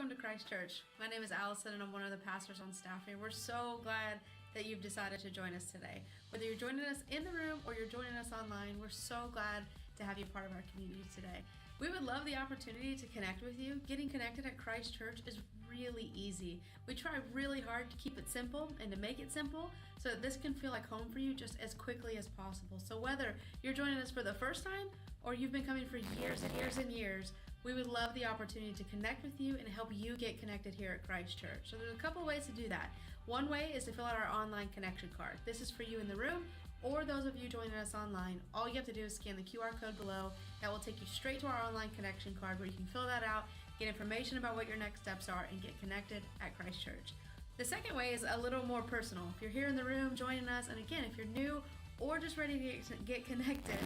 welcome to Christ Church. My name is Allison and I'm one of the pastors on staff here. We're so glad that you've decided to join us today. Whether you're joining us in the room or you're joining us online, we're so glad to have you part of our community today. We would love the opportunity to connect with you. Getting connected at Christ Church is really easy. We try really hard to keep it simple and to make it simple so that this can feel like home for you just as quickly as possible. So whether you're joining us for the first time or you've been coming for years and years and years, we would love the opportunity to connect with you and help you get connected here at Christ Church. So there's a couple ways to do that. One way is to fill out our online connection card. This is for you in the room or those of you joining us online. All you have to do is scan the QR code below. That will take you straight to our online connection card where you can fill that out, get information about what your next steps are, and get connected at Christ Church. The second way is a little more personal. If you're here in the room joining us, and again, if you're new or just ready to get connected,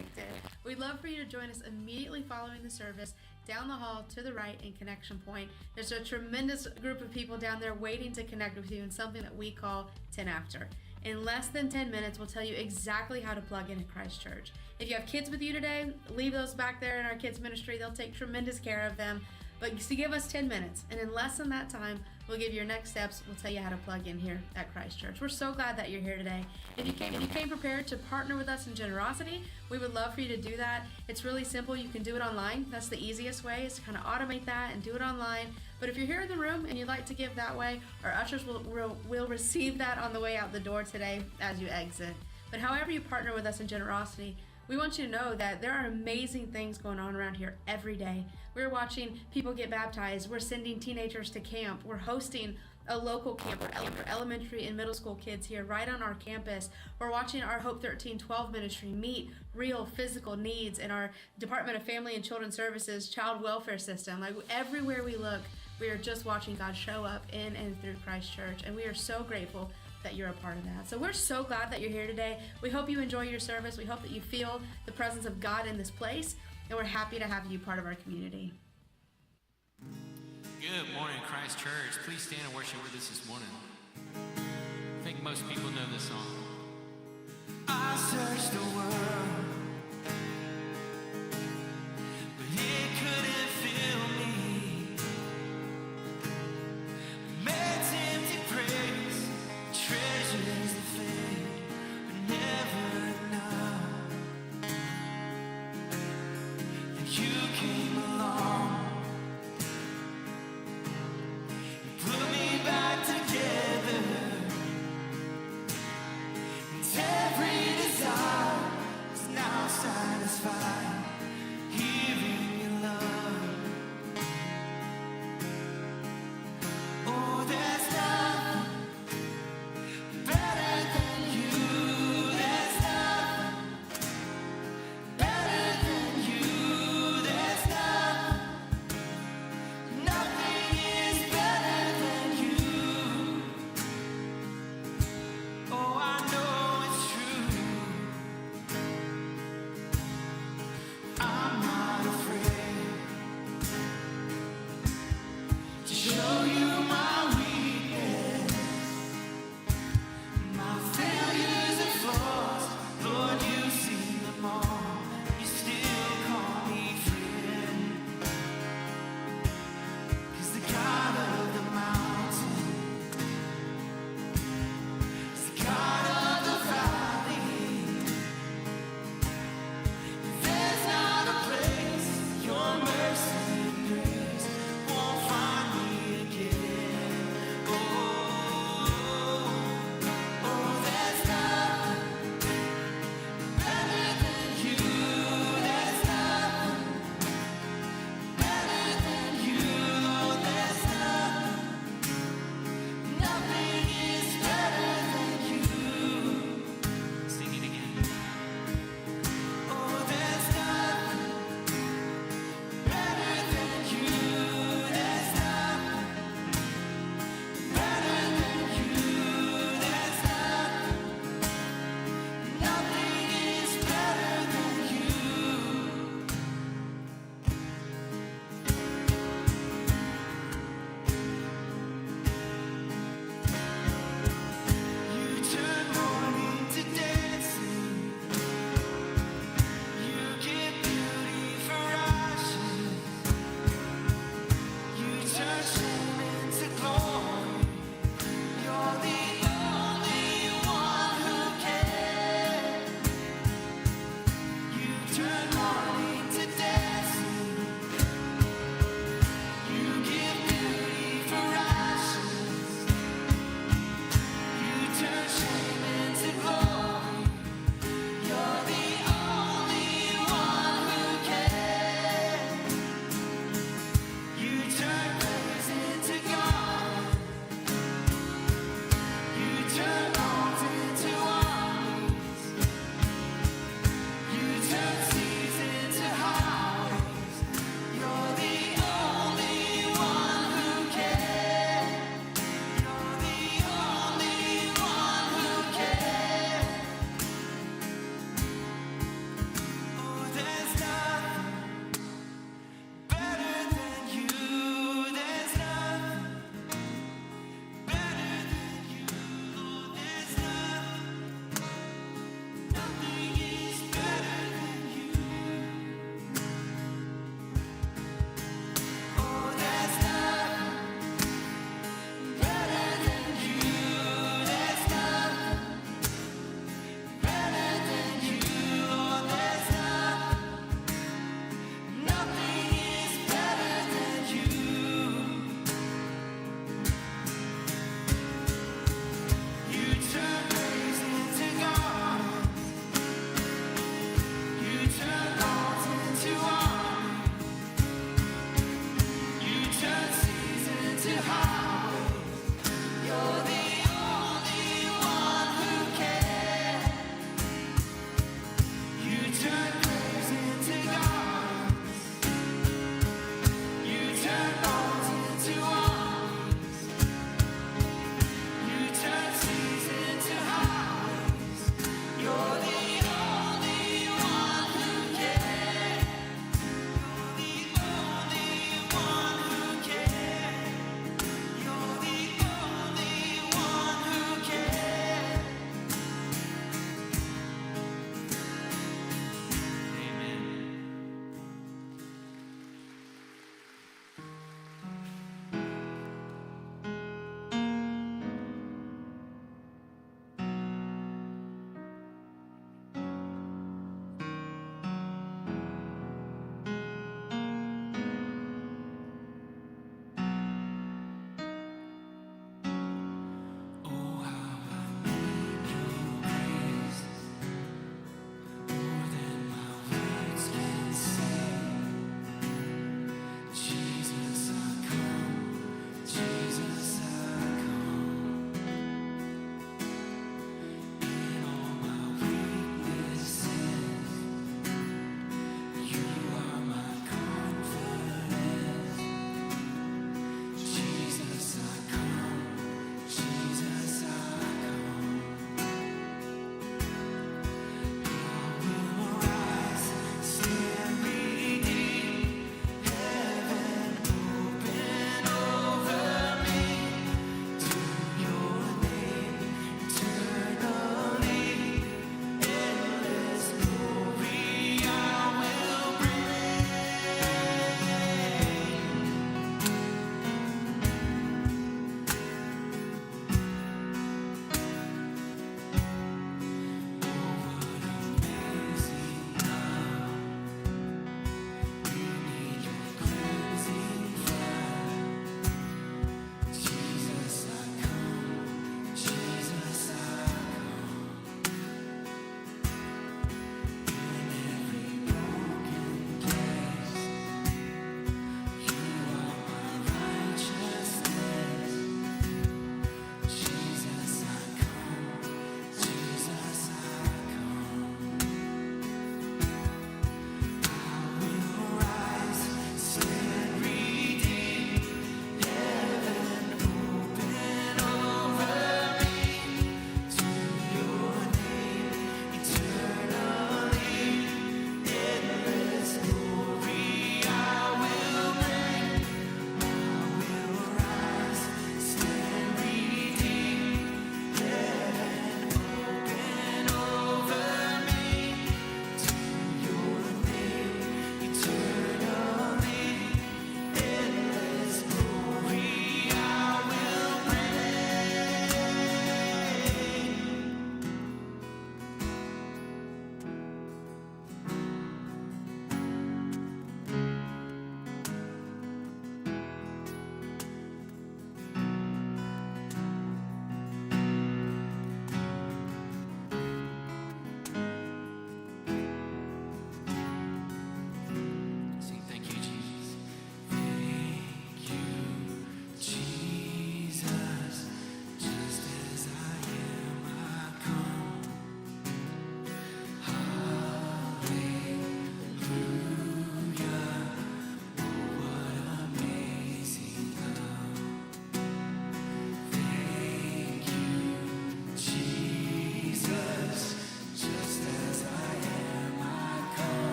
we'd love for you to join us immediately following the service down the hall to the right in Connection Point. There's a tremendous group of people down there waiting to connect with you in something that we call 10 After. In less than 10 minutes, we'll tell you exactly how to plug in at Christ Church. If you have kids with you today, leave those back there in our kids ministry. They'll take tremendous care of them. But just give us 10 minutes, and in less than that time, we'll give you your next steps. We'll tell you how to plug in here at Christ Church. We're so glad that you're here today. If you came prepared to partner with us in generosity, we would love for you to do that. It's really simple. You can do it online. That's the easiest way, is to kind of automate that and do it online. But if you're here in the room and you'd like to give that way, our ushers will receive that on the way out the door today as you exit. But however you partner with us in generosity, we want you to know that there are amazing things going on around here every day. We're watching people get baptized. We're sending teenagers to camp. We're hosting a local camp for elementary and middle school kids here right on our campus. We're watching our Hope 1312 ministry meet real physical needs in our Department of Family and Children's Services child welfare system. Like everywhere we look, we are just watching God show up in and through Christ Church, and we are so grateful that you're a part of that. So we're so glad that you're here today. We hope you enjoy your service. We hope that you feel the presence of God in this place, and we're happy to have you part of our community. Good morning, Christ Church. Please stand and worship with us this morning. I think most people know this song. I searched the world, but it couldn't fill me. Man's empty praise, treasures that fade, but never enough. And you came along, put me back together, and every desire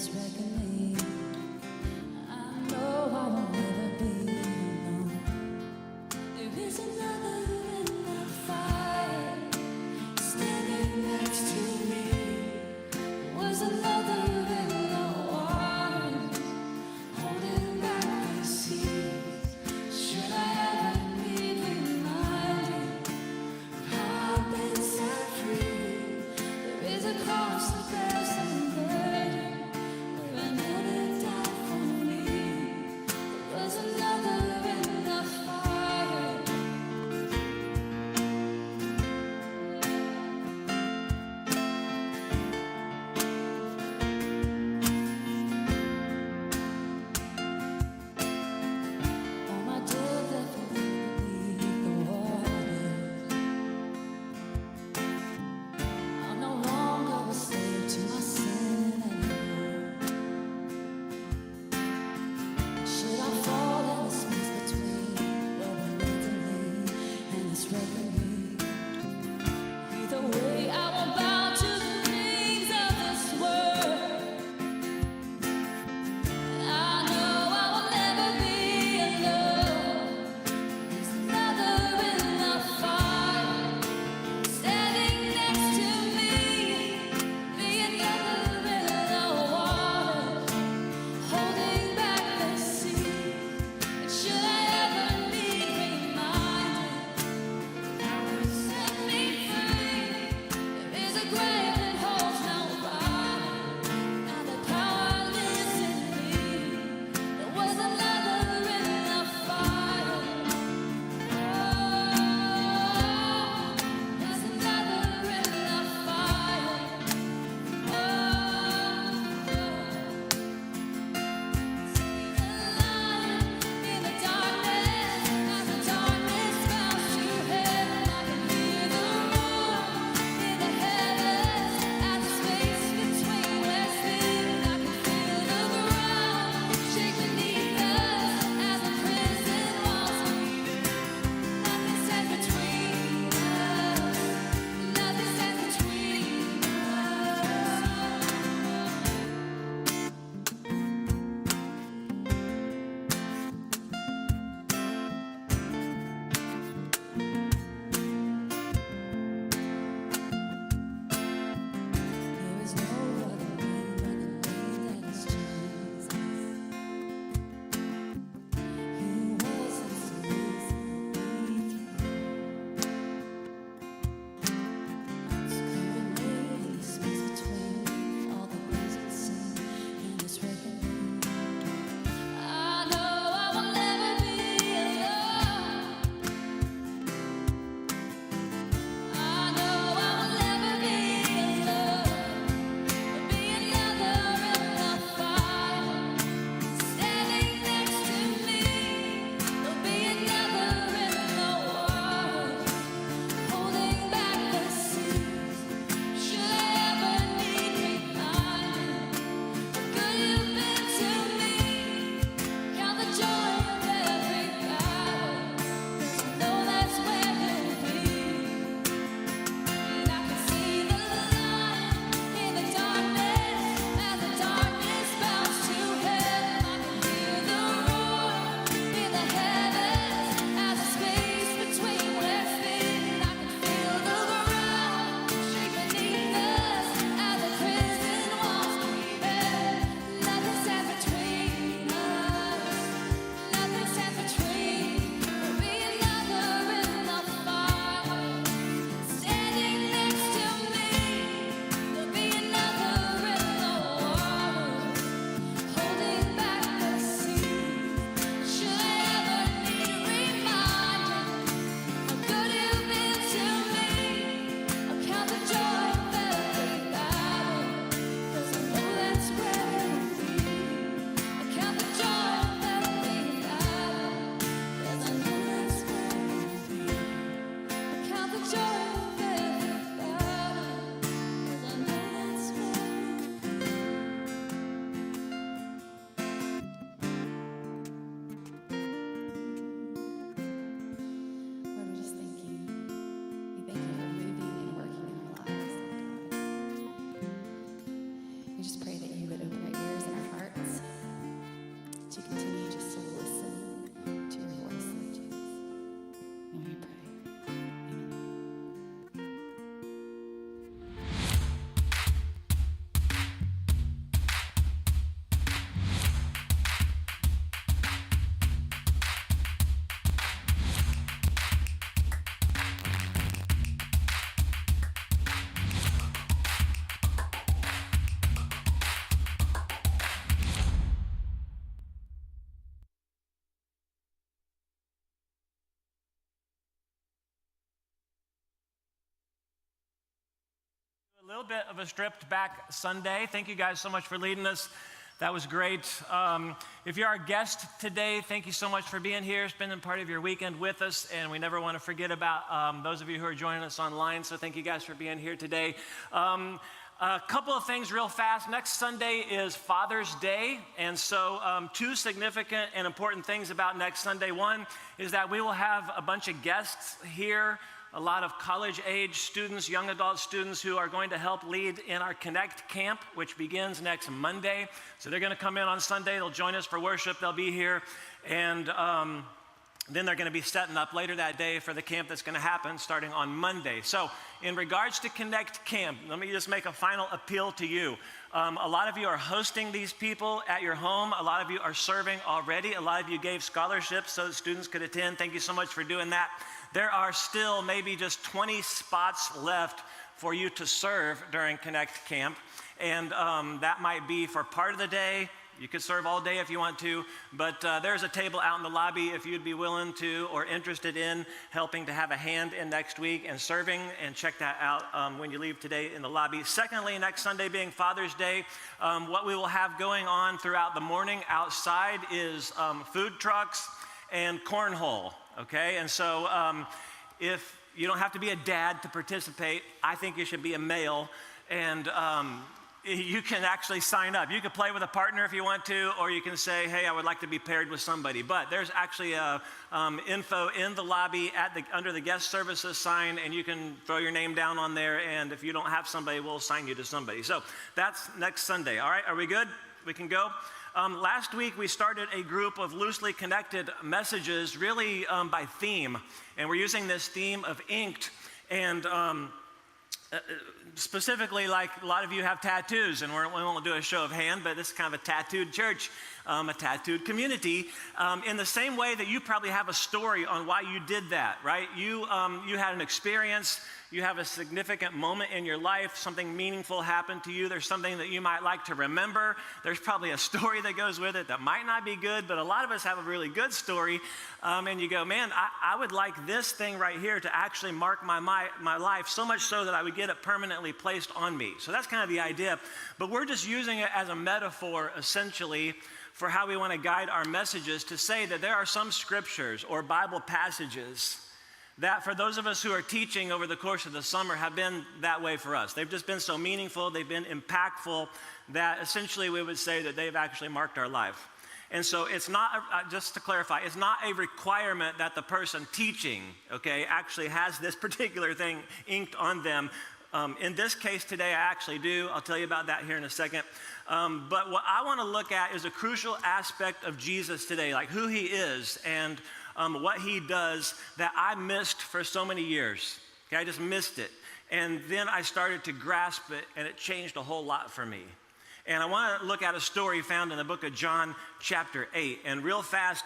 this reckoning. I know I won't ever be alone. There is another in the fire, standing next to me. Was another in the waters, holding back the seas. Should I ever be reminded of how I've been set free? There is a cost that bears some burden. We're an little bit of a stripped back Sunday. Thank you guys so much for leading us. That was great. If you're our guest today, thank you so much for being here, spending part of your weekend with us. And we never want to forget about those of you who are joining us online. So thank you guys for being here today. A couple of things real fast. Next Sunday is Father's Day. And so two significant and important things about next Sunday. One is that we will have a bunch of guests here, a lot of college-age students, young adult students who are going to help lead in our Connect Camp, which begins next Monday. So they're going to come in on Sunday. They'll join us for worship. They'll be here. And then they're going to be setting up later that day for the camp that's going to happen starting on Monday. So in regards to Connect Camp, let me just make a final appeal to you. A lot of you are hosting these people at your home. A lot of you are serving already. A lot of you gave scholarships so that students could attend. Thank you so much for doing that. There are still maybe just 20 spots left for you to serve during Connect Camp. And that might be for part of the day. You could serve all day if you want to, but there's a table out in the lobby if you'd be willing to or interested in helping to have a hand in next week and serving, and check that out when you leave today in the lobby. Secondly, next Sunday being Father's Day, what we will have going on throughout the morning outside is food trucks and cornhole, okay? And so if you don't have to be a dad to participate, I think you should be a male, and you can actually sign up. You can play with a partner if you want to, or you can say, hey, I would like to be paired with somebody. But there's actually info in the lobby under the guest services sign, and you can throw your name down on there, and if you don't have somebody, we'll assign you to somebody. So that's next Sunday. All right, are we good? We can go? Last week, we started a group of loosely connected messages, really by theme, and we're using this theme of inked, and specifically, like a lot of you have tattoos, and we won't do a show of hand, but this is kind of a tattooed church, a tattooed community. In the same way that you probably have a story on why you did that, right? You had an experience, you have a significant moment in your life, something meaningful happened to you, there's something that you might like to remember, there's probably a story that goes with it that might not be good, but a lot of us have a really good story, and you go, man, I would like this thing right here to actually mark my life, so much so that I would get it permanently placed on me. So that's kind of the idea, but we're just using it as a metaphor, essentially, for how we want to guide our messages, to say that there are some scriptures or Bible passages that for those of us who are teaching over the course of the summer have been that way for us. They've just been so meaningful, they've been impactful, that essentially we would say that they've actually marked our life. And so it's not, just to clarify, it's not a requirement that the person teaching, okay, actually has this particular thing inked on them. In this case today, I actually do. I'll tell you about that here in a second. But what I want to look at is a crucial aspect of Jesus today, like who he is and what he does that I missed for so many years. Okay, I just missed it. And then I started to grasp it, and it changed a whole lot for me. And I want to look at a story found in the book of John, chapter 8. And real fast,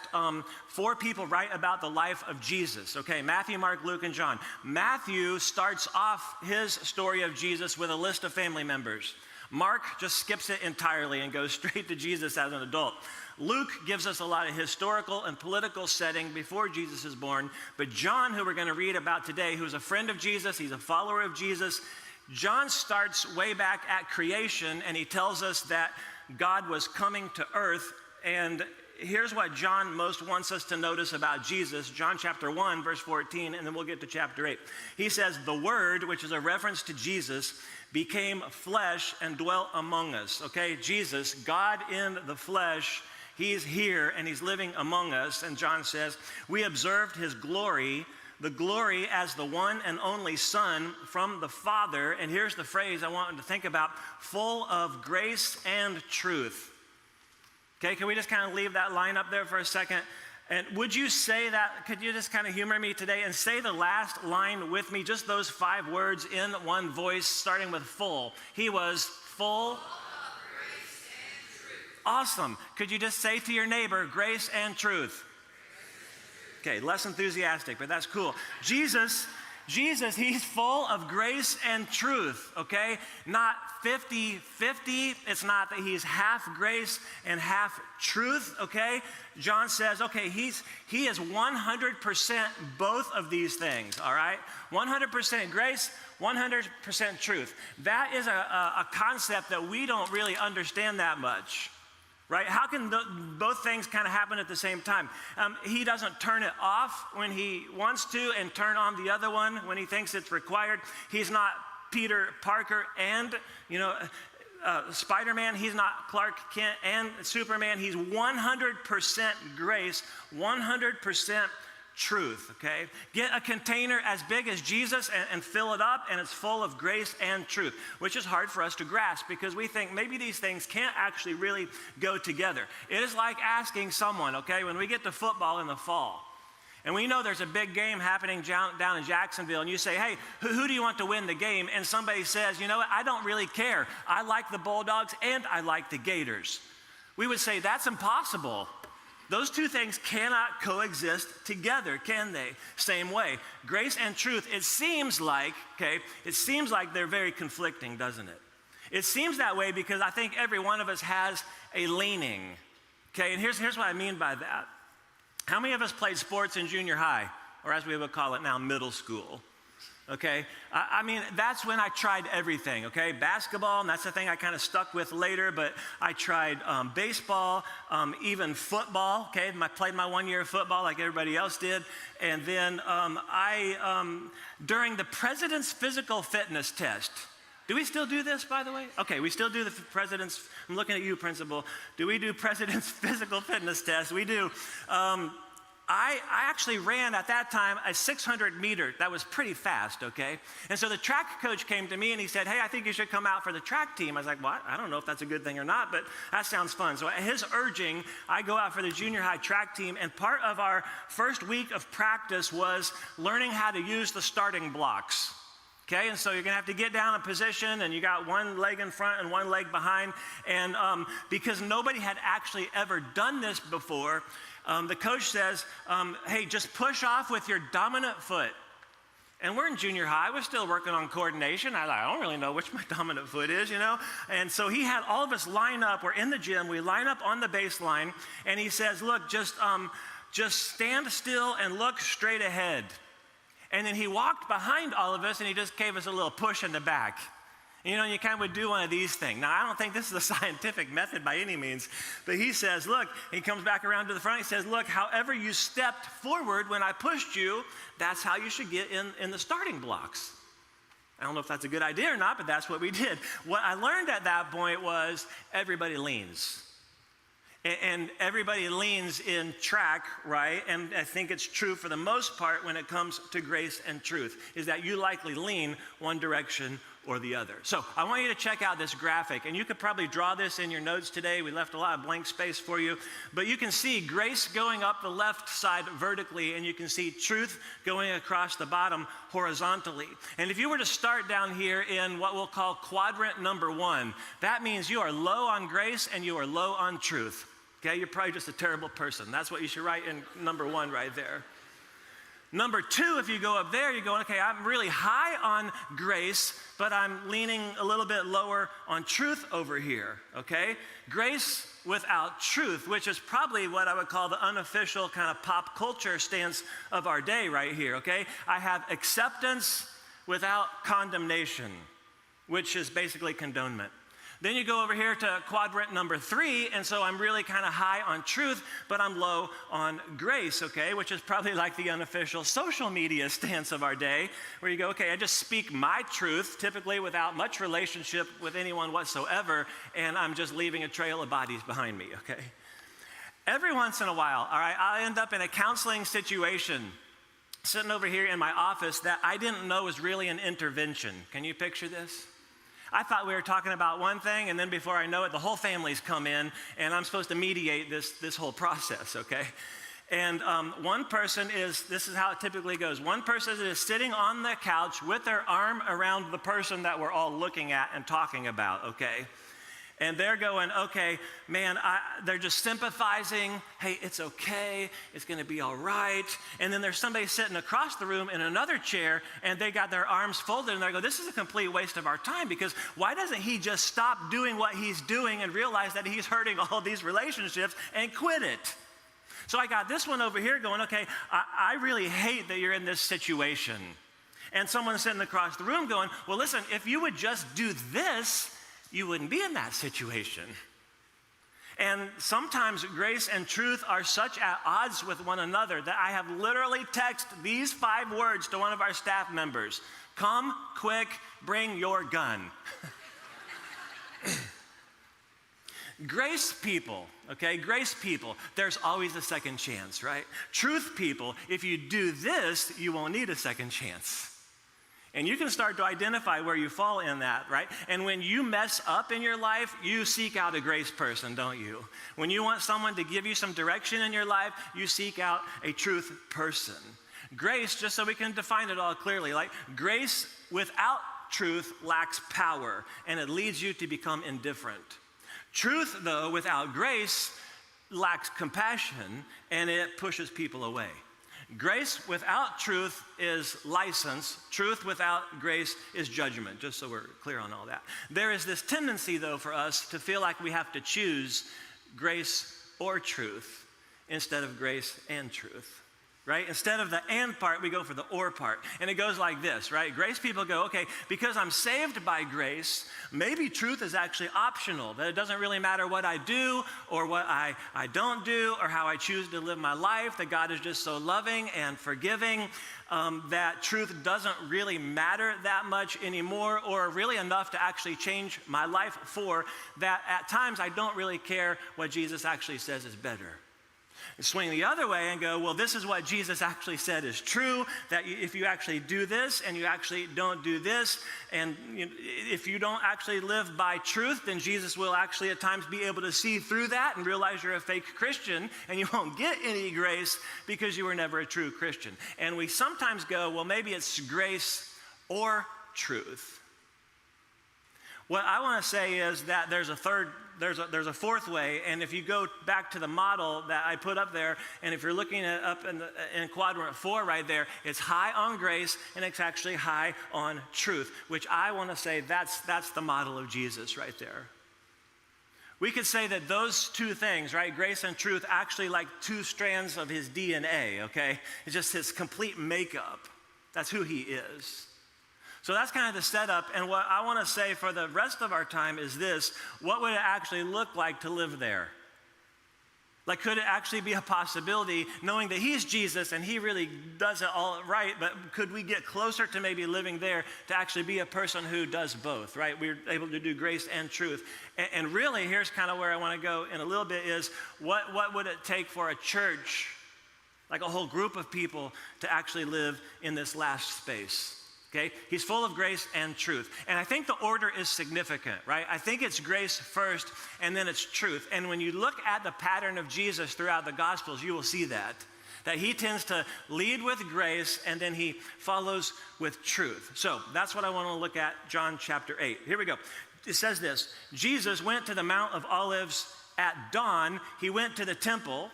4 people write about the life of Jesus. Okay, Matthew, Mark, Luke, and John. Matthew starts off his story of Jesus with a list of family members. Mark just skips it entirely and goes straight to Jesus as an adult. Luke gives us a lot of historical and political setting before Jesus is born. But John, who we're going to read about today, who's a friend of Jesus, he's a follower of Jesus, John starts way back at creation, and he tells us that God was coming to earth. And here's what John most wants us to notice about Jesus. John chapter 1, verse 14, and then we'll get to chapter 8. He says, the Word, which is a reference to Jesus, became flesh and dwelt among us. Okay, Jesus, God in the flesh, he's here and he's living among us. And John says, we observed his glory, the glory as the one and only Son from the Father. And here's the phrase I want you to think about, full of grace and truth. Okay, can we just kind of leave that line up there for a second? And would you say that, could you just kind of humor me today and say the last line with me, just those 5 words in one voice, starting with full. He was full of grace and truth. Awesome. Could you just say to your neighbor, grace and truth? Okay, less enthusiastic, but that's cool. Jesus Jesus, he's full of grace and truth, okay? Not 50-50. It's not that he's half grace and half truth, okay? John says, okay, he is 100% both of these things, all right? 100% grace, 100% truth. That is a concept that we don't really understand that much, right? How can both things kind of happen at the same time? He doesn't turn it off when he wants to and turn on the other one when he thinks it's required. He's not Peter Parker and, Spider-Man. He's not Clark Kent and Superman. He's 100% grace, 100% truth, okay? Get a container as big as Jesus and fill it up, and it's full of grace and truth, which is hard for us to grasp because we think maybe these things can't actually really go together. It is like asking someone, okay, when we get to football in the fall, and we know there's a big game happening down in Jacksonville, and you say, hey, who do you want to win the game? And somebody says, you know what, I don't really care. I like the Bulldogs and I like the Gators. We would say, that's impossible. Those two things cannot coexist together, can they? Same way. Grace and truth, it seems like they're very conflicting, doesn't it? It seems that way because I think every one of us has a leaning, okay? And here's what I mean by that. How many of us played sports in junior high, or as we would call it now, middle school? Okay, I mean, that's when I tried everything, okay? Basketball, and that's the thing I kind of stuck with later, but I tried baseball, even football, okay? I played my 1 year of football like everybody else did. And then during the President's Physical Fitness Test, do we still do this, by the way? Okay, we still do the President's, I'm looking at you, Principal. Do we do President's Physical Fitness Test? We do. I actually ran at that time a 600 meter. That was pretty fast, okay? And so the track coach came to me and he said, hey, I think you should come out for the track team. I was like, what? I don't know if that's a good thing or not, but that sounds fun. So at his urging, I go out for the junior high track team, and part of our first week of practice was learning how to use the starting blocks. Okay, and so you're gonna have to get down in position, and you got one leg in front and one leg behind. And because nobody had actually ever done this before, the coach says, hey, just push off with your dominant foot. And we're in junior high, we're still working on coordination. I don't really know which my dominant foot is, And so he had all of us line up, we're in the gym, we line up on the baseline, and he says, look, just stand still and look straight ahead. And then he walked behind all of us and he just gave us a little push in the back. And you kind of would do one of these things. Now, I don't think this is a scientific method by any means, but he says, look, he comes back around to the front, he says, look, however you stepped forward when I pushed you, that's how you should get in the starting blocks. I don't know if that's a good idea or not, but that's what we did. What I learned at that point was everybody leans. And everybody leans in track, right? And I think it's true for the most part when it comes to grace and truth, is that you likely lean one direction or the other. So I want you to check out this graphic, and you could probably draw this in your notes today. We left a lot of blank space for you, but you can see grace going up the left side vertically, and you can see truth going across the bottom horizontally. And if you were to start down here in what we'll call quadrant number 1, that means you are low on grace and you are low on truth. Okay, you're probably just a terrible person. That's what you should write in number 1 right there. Number 2, if you go up there, you're going, okay, I'm really high on grace, but I'm leaning a little bit lower on truth over here, okay? Grace without truth, which is probably what I would call the unofficial kind of pop culture stance of our day right here, okay? I have acceptance without condemnation, which is basically condonement. Then you go over here to quadrant number 3, and so I'm really kind of high on truth, but I'm low on grace, okay, which is probably like the unofficial social media stance of our day, where you go, okay, I just speak my truth, typically without much relationship with anyone whatsoever, and I'm just leaving a trail of bodies behind me, okay? Every once in a while, all right, I'll end up in a counseling situation sitting over here in my office that I didn't know was really an intervention. Can you picture this? I thought we were talking about one thing, and then before I know it, the whole family's come in, and I'm supposed to mediate this whole process, okay? And one person this is how it typically goes. One person is sitting on the couch with their arm around the person that we're all looking at and talking about, okay? And they're going, okay, man, they're just sympathizing. Hey, it's okay. It's going to be all right. And then there's somebody sitting across the room in another chair, and they got their arms folded, and they go, this is a complete waste of our time, because why doesn't he just stop doing what he's doing and realize that he's hurting all these relationships and quit it? So I got this one over here going, okay, I really hate that you're in this situation. And someone sitting across the room going, well, listen, if you would just do this, you wouldn't be in that situation. And sometimes grace and truth are such at odds with one another that I have literally texted these 5 words to one of our staff members: come, quick, bring your gun. Grace people, okay, grace people, there's always a second chance, right? Truth people, if you do this, you won't need a second chance. And you can start to identify where you fall in that, right? And when you mess up in your life, you seek out a grace person, don't you? When you want someone to give you some direction in your life, you seek out a truth person. Grace, just so we can define it all clearly, like grace without truth lacks power, and it leads you to become indifferent. Truth, though, without grace lacks compassion, and it pushes people away. Grace without truth is license. Truth without grace is judgment, just so we're clear on all that. There is this tendency, though, for us to feel like we have to choose grace or truth instead of grace and truth, right? Instead of the and part, we go for the or part. And it goes like this, right? Grace people go, okay, because I'm saved by grace, maybe truth is actually optional, that it doesn't really matter what I do or what I don't do or how I choose to live my life, that God is just so loving and forgiving, that truth doesn't really matter that much anymore, or really enough to actually change my life for, that at times I don't really care what Jesus actually says is better. Swing the other way and go, well, this is what Jesus actually said is true, that if you actually do this and you actually don't do this, and if you don't actually live by truth, then Jesus will actually at times be able to see through that and realize you're a fake Christian, and you won't get any grace because you were never a true Christian. And we sometimes go, well, maybe it's grace or truth. What I want to say is that there's a fourth way, and if you go back to the model that I put up there, and if you're looking at up in quadrant 4 right there, it's high on grace and it's actually high on truth, which I want to say that's the model of Jesus right there. We could say that those two things, right, grace and truth, actually like 2 strands of his DNA, okay? It's just his complete makeup. That's who he is. So that's kind of the setup, and what I want to say for the rest of our time is this: what would it actually look like to live there? Like, could it actually be a possibility, knowing that he's Jesus and he really does it all right, but could we get closer to maybe living there to actually be a person who does both, right? We're able to do grace and truth. And really, here's kind of where I want to go in a little bit is, what would it take for a church, like a whole group of people, to actually live in this last space? Okay, he's full of grace and truth. And I think the order is significant, right? I think it's grace first, and then it's truth. And when you look at the pattern of Jesus throughout the Gospels, you will see that he tends to lead with grace, and then he follows with truth. So that's what I want to look at, John chapter 8. Here we go. It says this: Jesus went to the Mount of Olives at dawn. He went to the temple,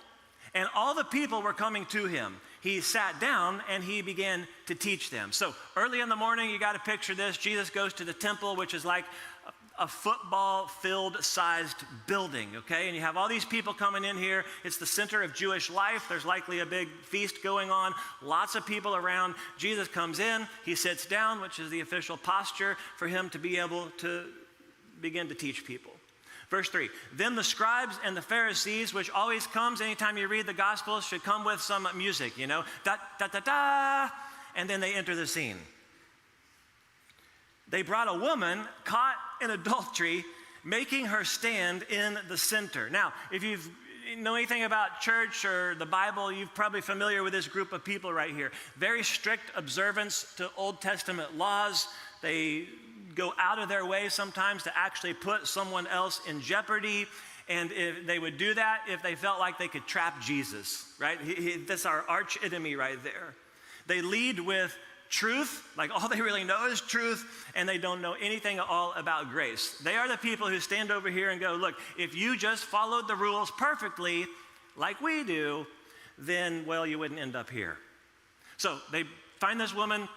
and all the people were coming to him. He sat down and he began to teach them. So early in the morning, you got to picture this. Jesus goes to the temple, which is like a football-filled sized building, okay? And you have all these people coming in here. It's the center of Jewish life. There's likely a big feast going on. Lots of people around. Jesus comes in. He sits down, which is the official posture for him to be able to begin to teach people. Verse 3, then the scribes and the Pharisees, which always comes anytime you read the Gospels, should come with some music, da, da, da, da, and then they enter the scene. They brought a woman caught in adultery, making her stand in the center. Now, if you know anything about church or the Bible, you're probably familiar with this group of people right here. Very strict observance to Old Testament laws. They go out of their way sometimes to actually put someone else in jeopardy. And if they would do that if they felt like they could trap Jesus, right? That's our arch enemy right there. They lead with truth, like all they really know is truth, and they don't know anything at all about grace. They are the people who stand over here and go, look, if you just followed the rules perfectly, like we do, then, well, you wouldn't end up here. So they find this woman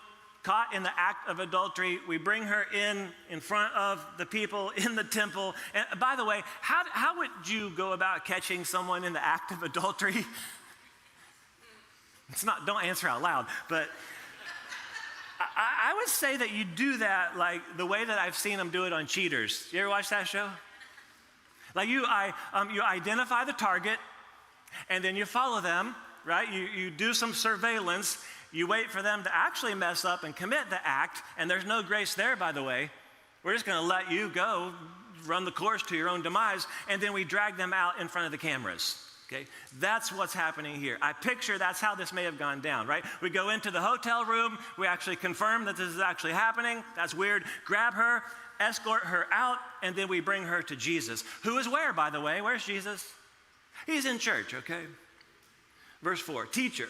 caught in the act of adultery. We bring her in front of the people in the temple. And by the way, how would you go about catching someone in the act of adultery? It's not, don't answer out loud, but I would say that you do that like the way that I've seen them do it on Cheaters. You ever watch that show? Like you identify the target, and then you follow them, right? You do some surveillance. You wait for them to actually mess up and commit the act, and there's no grace there, by the way. We're just going to let you go, run the course to your own demise, and then we drag them out in front of the cameras. Okay, that's what's happening here. I picture that's how this may have gone down, right? We go into the hotel room, we actually confirm that this is actually happening. That's weird. Grab her, escort her out, and then we bring her to Jesus. Who is where, by the way? Where's Jesus? He's in church, okay? Verse 4, teacher,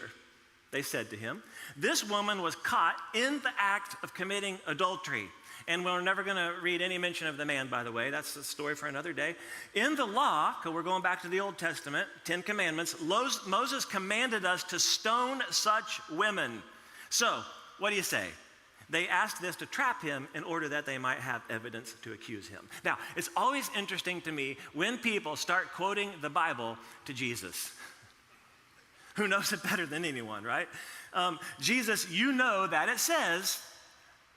they said to him, this woman was caught in the act of committing adultery. And we're never going to read any mention of the man, by the way. That's a story for another day. In the law, because we're going back to the Old Testament, 10 Commandments, Moses commanded us to stone such women. So, what do you say? They asked this to trap him in order that they might have evidence to accuse him. Now, it's always interesting to me when people start quoting the Bible to Jesus. Who knows it better than anyone, right? Jesus, you know that it says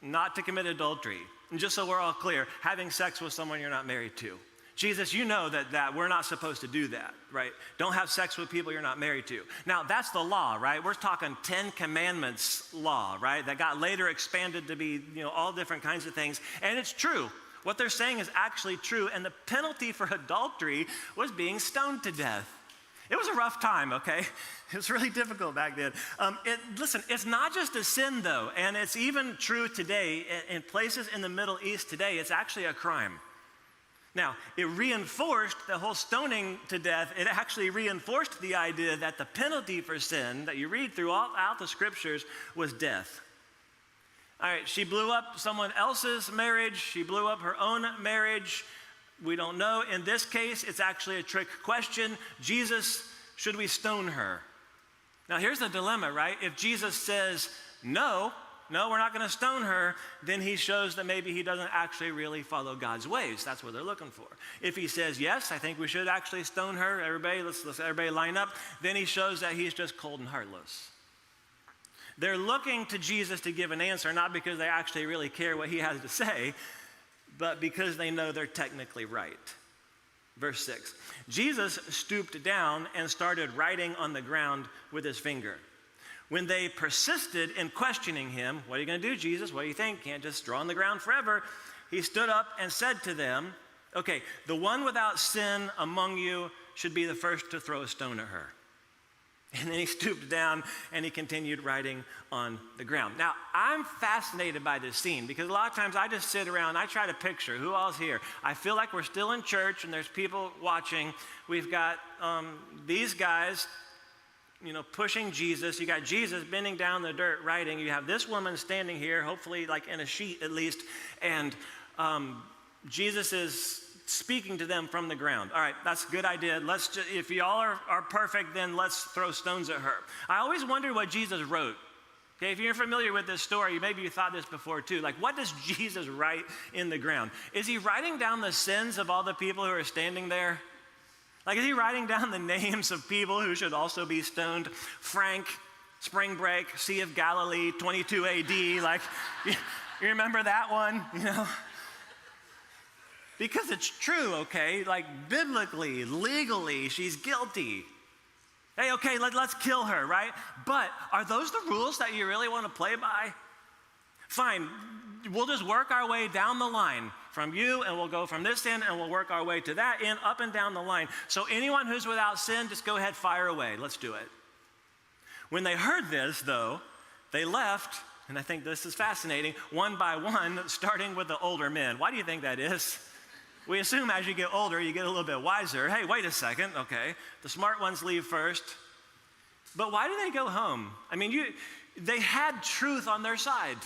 not to commit adultery. And just so we're all clear, having sex with someone you're not married to. Jesus, you know that we're not supposed to do that, right? Don't have sex with people you're not married to. Now, that's the law, right? We're talking 10 Commandments law, right? That got later expanded to be, all different kinds of things. And it's true. What they're saying is actually true. And the penalty for adultery was being stoned to death. It was a rough time, okay? It was really difficult back then. Listen, it's not just a sin, though, and it's even true today. In places in the Middle East today, it's actually a crime. Now, it reinforced the whole stoning to death. It actually reinforced the idea that the penalty for sin that you read throughout the scriptures was death. All right, she blew up someone else's marriage. She blew up her own marriage. We don't know. In this case, it's actually a trick question. Jesus, should we stone her? Now, here's the dilemma, right? If Jesus says, no, we're not going to stone her, then he shows that maybe he doesn't actually really follow God's ways. That's what they're looking for. If he says, yes, I think we should actually stone her, everybody, let's everybody line up, then he shows that he's just cold and heartless. They're looking to Jesus to give an answer, not because they actually really care what he has to say, but because they know they're technically right. Verse 6, Jesus stooped down and started writing on the ground with his finger. When they persisted in questioning him, what are you going to do, Jesus? What do you think? Can't just draw on the ground forever. He stood up and said to them, okay, the one without sin among you should be the first to throw a stone at her. And then he stooped down and he continued writing on the ground. Now, I'm fascinated by this scene because a lot of times I just sit around, I try to picture who all's here. I feel like we're still in church and there's people watching. We've got these guys, pushing Jesus. You got Jesus bending down the dirt writing. You have this woman standing here, hopefully like in a sheet at least, and Jesus is speaking to them from the ground. All right, that's a good idea. If y'all are perfect, then let's throw stones at her. I always wondered what Jesus wrote. Okay, if you're familiar with this story, maybe you thought this before too. Like, what does Jesus write in the ground? Is he writing down the sins of all the people who are standing there? Like, is he writing down the names of people who should also be stoned? Frank, Spring Break, Sea of Galilee, 22 AD. Like, you remember that one? Because it's true, okay? Like biblically, legally, she's guilty. Hey, okay, let's kill her, right? But are those the rules that you really want to play by? Fine, we'll just work our way down the line from you, and we'll go from this end, and we'll work our way to that end, up and down the line. So anyone who's without sin, just go ahead, fire away. Let's do it. When they heard this, though, they left, and I think this is fascinating, one by one, starting with the older men. Why do you think that is? We assume as you get older, you get a little bit wiser. Hey, wait a second, okay. The smart ones leave first. But why do they go home? I mean, they had truth on their side,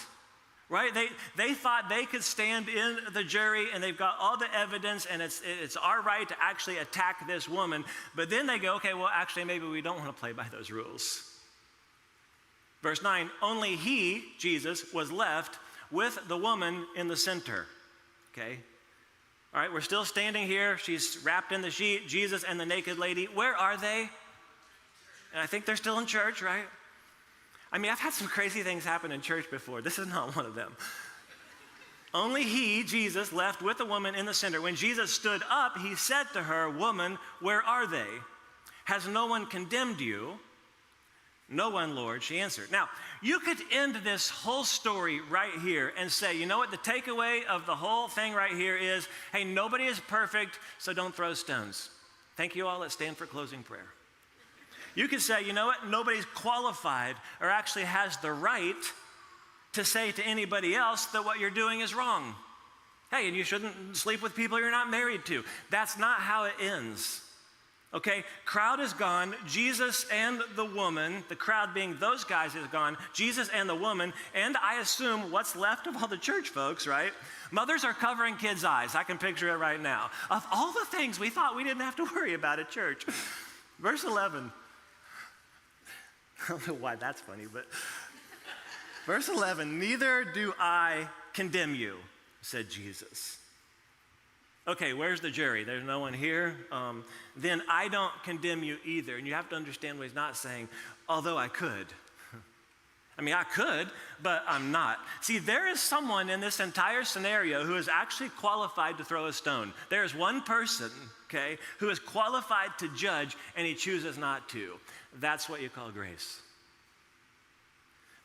right? They thought they could stand in the jury and they've got all the evidence and it's our right to actually attack this woman. But then they go, okay, well, actually, maybe we don't want to play by those rules. Verse 9, only he, Jesus, was left with the woman in the center, okay? All right, we're still standing here. She's wrapped in the sheet, Jesus and the naked lady. Where are they? And I think they're still in church, right? I mean, I've had some crazy things happen in church before. This is not one of them. Only he, Jesus, left with the woman in the center. When Jesus stood up, he said to her, woman, where are they? Has no one condemned you? No one, Lord, she answered. Now, you could end this whole story right here and say, you know what, the takeaway of the whole thing right here is, hey, nobody is perfect, so don't throw stones. Thank you all. Let's stand for closing prayer. You could say, you know what, nobody's qualified or actually has the right to say to anybody else that what you're doing is wrong. Hey, and you shouldn't sleep with people you're not married to. That's not how it ends. Okay, crowd is gone. Jesus and the woman, the crowd being those guys is gone. Jesus and the woman, and I assume what's left of all the church folks, right? Mothers are covering kids' eyes. I can picture it right now. Of all the things we thought we didn't have to worry about at church. Verse 11. I don't know why that's funny, but verse 11, neither do I condemn you, said Jesus. Okay, where's the jury? There's no one here. Then I don't condemn you either. And you have to understand what he's not saying, although I could. I mean, I could, but I'm not. See, there is someone in this entire scenario who is actually qualified to throw a stone. There is one person, okay, who is qualified to judge, and he chooses not to. That's what you call grace.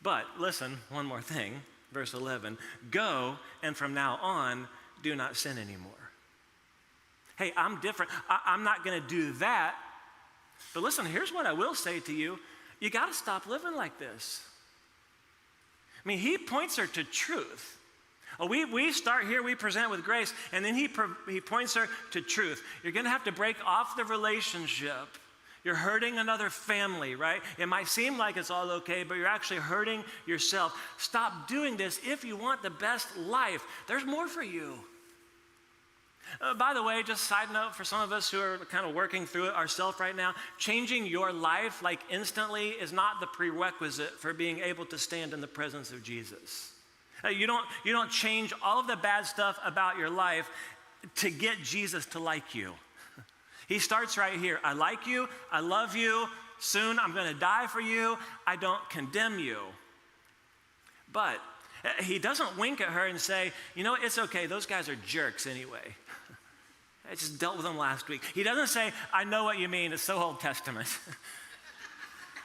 But listen, one more thing, verse 11. Go, and from now on, do not sin anymore. Hey, I'm different. I'm not going to do that. But listen, here's what I will say to you. You got to stop living like this. I mean, he points her to truth. We start here, we present with grace, and then he points her to truth. You're going to have to break off the relationship. You're hurting another family, right? It might seem like it's all okay, but you're actually hurting yourself. Stop doing this if you want the best life. There's more for you. By the way, just side note for some of us who are kind of working through it ourselves right now, changing your life like instantly is not the prerequisite for being able to stand in the presence of Jesus. You don't change all of the bad stuff about your life to get Jesus to like you. He starts right here. I like you. I love you. Soon I'm going to die for you. I don't condemn you. But he doesn't wink at her and say, you know, it's okay. Those guys are jerks anyway. I just dealt with them last week. He doesn't say, I know what you mean. It's so Old Testament.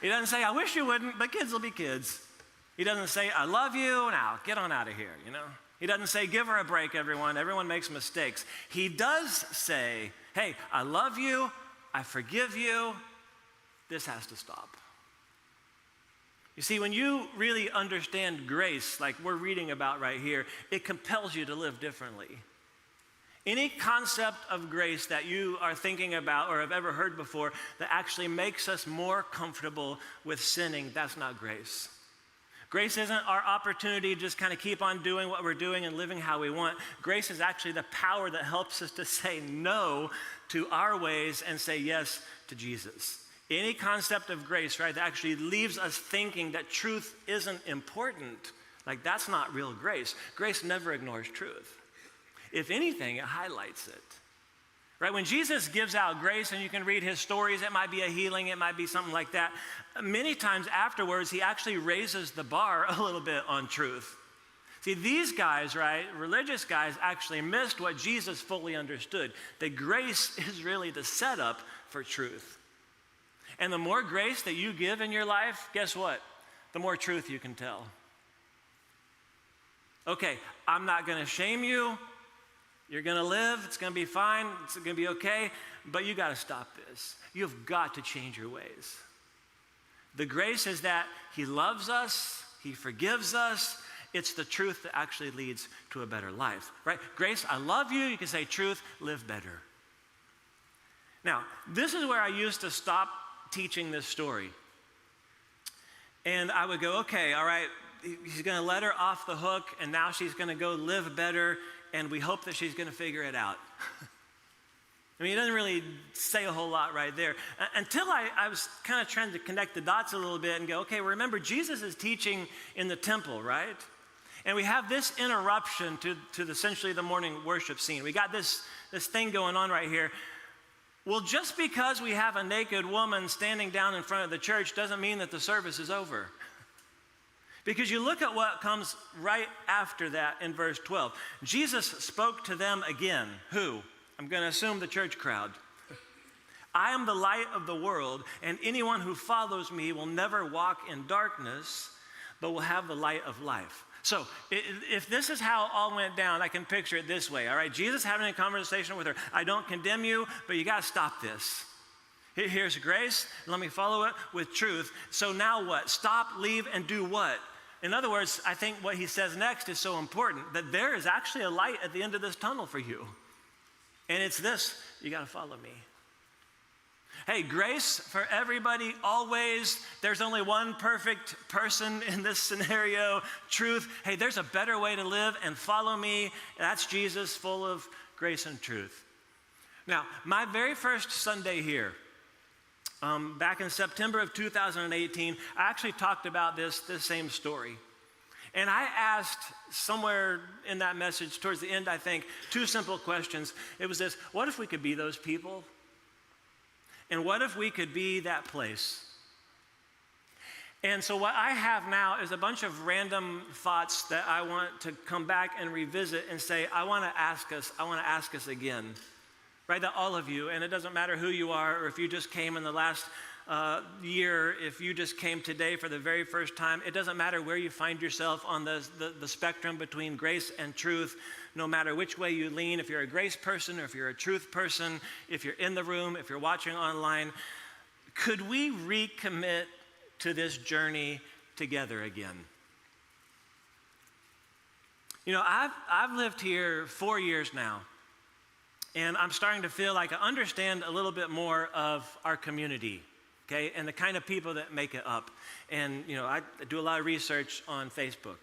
He doesn't say, I wish you wouldn't, but kids will be kids. He doesn't say, I love you. Now, get on out of here, you know. He doesn't say, give her a break, everyone. Everyone makes mistakes. He does say, hey, I love you. I forgive you. This has to stop. You see, when you really understand grace, like we're reading about right here, it compels you to live differently. Any concept of grace that you are thinking about or have ever heard before that actually makes us more comfortable with sinning, that's not grace. Grace isn't our opportunity to just kind of keep on doing what we're doing and living how we want. Grace is actually the power that helps us to say no to our ways and say yes to Jesus. Any concept of grace, right, that actually leaves us thinking that truth isn't important, like that's not real grace. Grace never ignores truth. If anything, it highlights it. Right? When Jesus gives out grace, and you can read his stories, it might be a healing, it might be something like that. Many times afterwards, he actually raises the bar a little bit on truth. See, these guys, right, religious guys, actually missed what Jesus fully understood, that grace is really the setup for truth. And the more grace that you give in your life, guess what? The more truth you can tell. Okay, I'm not going to shame you. You're going to live. It's going to be fine. It's going to be okay. But you got to stop this. You've got to change your ways. The grace is that he loves us. He forgives us. It's the truth that actually leads to a better life, right? Grace, I love you. You can say truth, live better. Now, this is where I used to stop teaching this story. And I would go, okay, all right, he's going to let her off the hook, and now she's going to go live better, and we hope that she's going to figure it out. I mean, he doesn't really say a whole lot right there. Until I was kind of trying to connect the dots a little bit and go, okay, remember, Jesus is teaching in the temple, right? And we have this interruption to essentially the morning worship scene. We got this thing going on right here. Well, just because we have a naked woman standing down in front of the church doesn't mean that the service is over. Because you look at what comes right after that in verse 12. Jesus spoke to them again. Who? I'm going to assume the church crowd. I am the light of the world, and anyone who follows me will never walk in darkness, but will have the light of life. So if this is how it all went down, I can picture it this way, all right? Jesus having a conversation with her. I don't condemn you, but you got to stop this. Here's grace. Let me follow it with truth. So now what? Stop, leave, and do what? In other words, I think what he says next is so important, that there is actually a light at the end of this tunnel for you. And it's this: you got to follow me. Hey, grace for everybody, always. There's only one perfect person in this scenario. Truth. Hey, there's a better way to live, and follow me. That's Jesus, full of grace and truth. Now, my very first Sunday here, back in September of 2018, I actually talked about this same story. And I asked somewhere in that message, towards the end, I think, two simple questions. It was this: what if we could be those people? And what if we could be that place? And so what I have now is a bunch of random thoughts that I want to come back and revisit and say, I want to ask us again. Right, that all of you, and it doesn't matter who you are, or if you just came in the last year, if you just came today for the very first time, it doesn't matter where you find yourself on the spectrum between grace and truth, no matter which way you lean, if you're a grace person or if you're a truth person, if you're in the room, if you're watching online, could we recommit to this journey together again? You know, I've lived here 4 years now, and I'm starting to feel like I understand a little bit more of our community, okay, and the kind of people that make it up. And, you know, I do a lot of research on Facebook.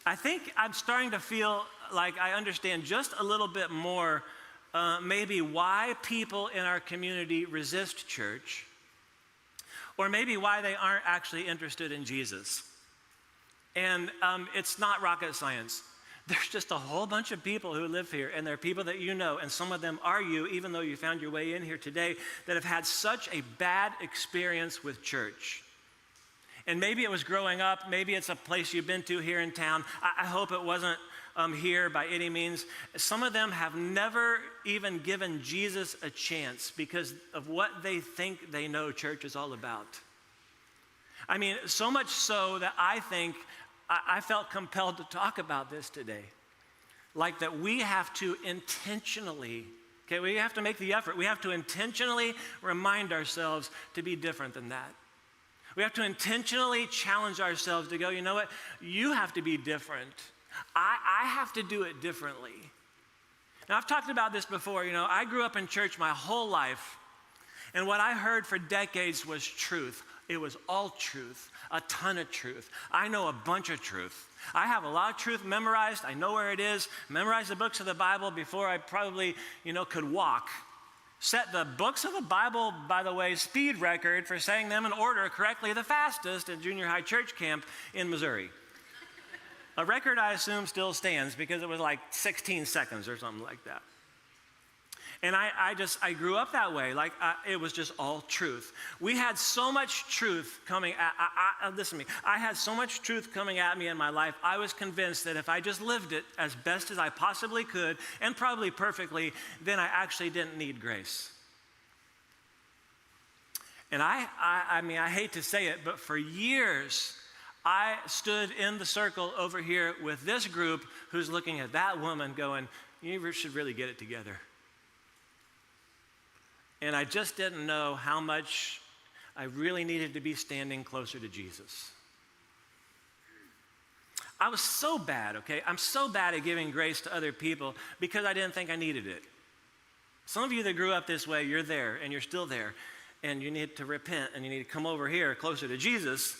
I think I'm starting to feel like I understand just a little bit more maybe why people in our community resist church, or maybe why they aren't actually interested in Jesus. And it's not rocket science. There's just a whole bunch of people who live here, and they're people that you know, and some of them are you, even though you found your way in here today, that have had such a bad experience with church. And maybe it was growing up, maybe it's a place you've been to here in town. I hope it wasn't here by any means. Some of them have never even given Jesus a chance because of what they think they know church is all about. I mean, so much so that I think I felt compelled to talk about this today. Like that we have to intentionally, okay, we have to make the effort. We have to intentionally remind ourselves to be different than that. We have to intentionally challenge ourselves to go, you know what? You have to be different. I have to do it differently. Now, I've talked about this before. You know, I grew up in church my whole life, and what I heard for decades was truth. It was all truth, a ton of truth. I know a bunch of truth. I have a lot of truth memorized. I know where it is. Memorized the books of the Bible before I probably, could walk. Set the books of the Bible, by the way, speed record for saying them in order correctly the fastest at junior high church camp in Missouri. A record I assume still stands because it was like 16 seconds or something like that. And I grew up that way. It was just all truth. We had so much truth coming listen to me. I had so much truth coming at me in my life. I was convinced that if I just lived it as best as I possibly could, and probably perfectly, then I actually didn't need grace. And I hate to say it, but for years, I stood in the circle over here with this group who's looking at that woman going, you should really get it together. And I just didn't know how much I really needed to be standing closer to Jesus. I was so bad, okay? I'm so bad at giving grace to other people because I didn't think I needed it. Some of you that grew up this way, you're there and you're still there, and you need to repent and you need to come over here closer to Jesus.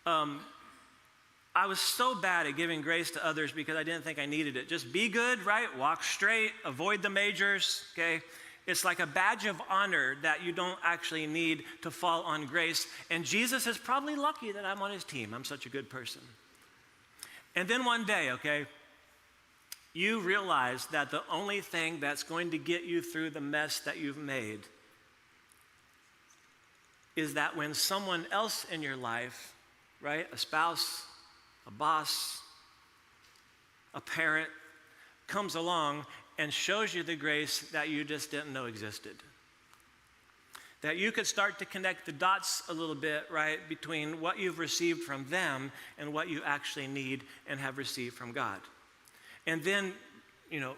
I was so bad at giving grace to others because I didn't think I needed it. Just be good, right? Walk straight, avoid the majors, okay? It's like a badge of honor that you don't actually need to fall on grace. And Jesus is probably lucky that I'm on his team. I'm such a good person. And then one day, okay, you realize that the only thing that's going to get you through the mess that you've made is that when someone else in your life, right, a spouse, a boss, a parent, comes along and shows you the grace that you just didn't know existed. That you could start to connect the dots a little bit, right, between what you've received from them and what you actually need and have received from God. And then,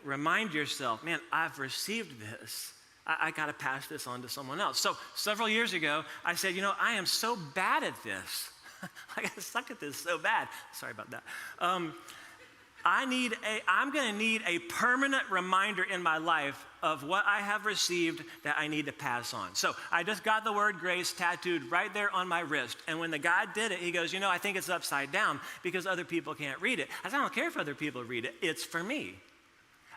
remind yourself, man, I've received this. I got to pass this on to someone else. So several years ago, I said, I am so bad at this. I suck at this so bad. Sorry about that. I'm going to need a permanent reminder in my life of what I have received that I need to pass on. So I just got the word grace tattooed right there on my wrist. And when the guy did it, he goes, I think it's upside down because other people can't read it. I said, I don't care if other people read it. It's for me.